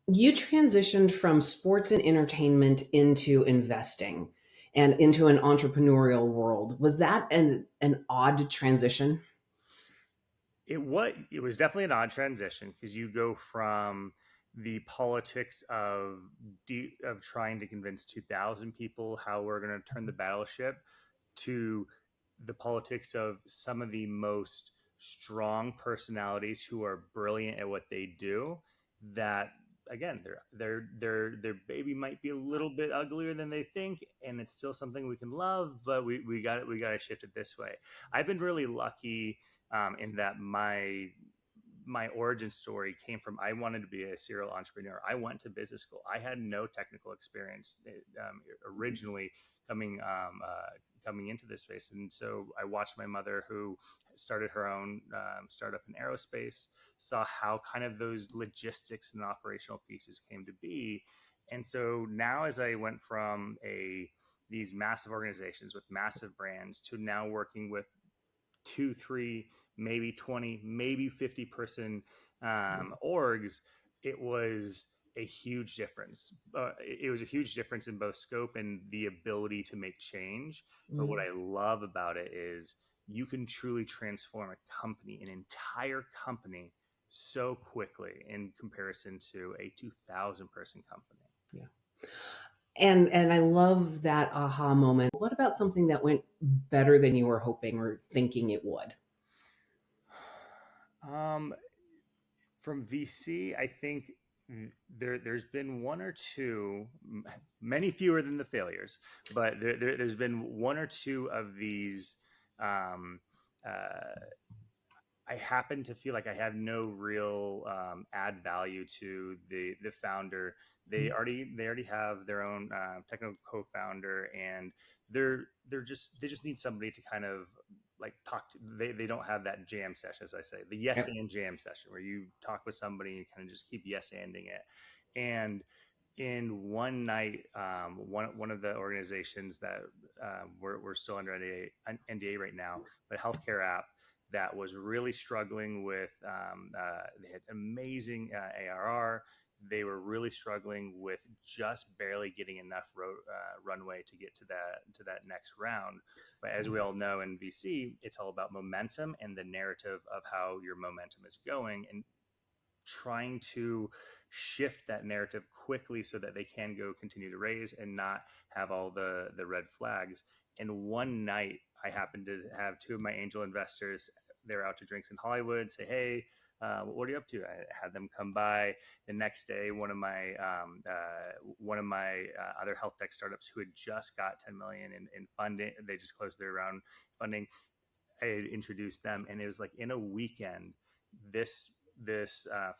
You transitioned from sports and entertainment into investing and into an entrepreneurial world. Was that an odd transition? It was definitely an odd transition because you go from the politics of trying to convince 2,000 people how we're going to turn the battleship to the politics of some of the most strong personalities who are brilliant at what they do. That again, their baby might be a little bit uglier than they think, and it's still something we can love. But we got to shift it this way. I've been really lucky in that my origin story came from I wanted to be a serial entrepreneur. I went to business school. I had no technical experience originally coming coming into this space, and so I watched my mother, who started her own startup in aerospace, saw how kind of those logistics and operational pieces came to be, and so now as I went from a these massive organizations with massive brands to now working with two, three, maybe 20, maybe 50-person orgs, it was a huge difference. It was a huge difference in both scope and the ability to make change. But what Mm. I love about it is you can truly transform a company, an entire company, so quickly in comparison to a 2,000 person company. Yeah. And I love that aha moment. What about something that went better than you were hoping or thinking it would? Um, from VC, I think there's been one or two, many fewer than the failures, but there's been one or two of these. Um, uh, I happen to feel like I have no real add value to the founder. They already have their own technical co-founder, and they just need somebody to kind of like talk to. They don't have that jam session, as I say, the yes Yep. and jam session, where you talk with somebody and you kind of just keep yes anding it. And in one night, one of the organizations that we're still under NDA right now, but healthcare app that was really struggling with. They had amazing ARR. They were really struggling with just barely getting enough runway to get to that next round. But as we all know in VC, it's all about momentum and the narrative of how your momentum is going, and trying to shift that narrative quickly so that they can go continue to raise and not have all the red flags. And one night I happened to have two of my angel investors, they're out to drinks in Hollywood, say, hey, what are you up to? I had them come by. The next day, one of my other health tech startups who had just got 10 million in funding, they just closed their round funding. I had introduced them, and it was like in a weekend, this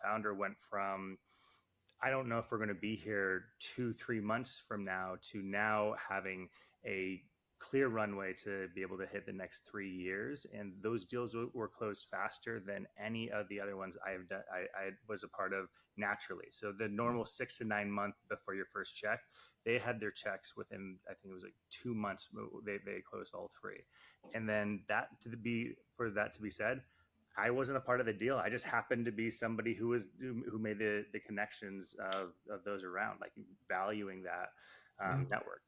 founder went from I don't know if we're going to be here 2-3 months from now to now having a clear runway to be able to hit the next 3 years. And those deals were closed faster than any of the other ones I've done. I was a part of naturally. So the normal 6 to 9 month before your first check, they had their checks within, I think it was like 2 months. They closed all three. And then for that to be said, I wasn't a part of the deal. I just happened to be somebody who made the connections of those around, like valuing that Yeah. network.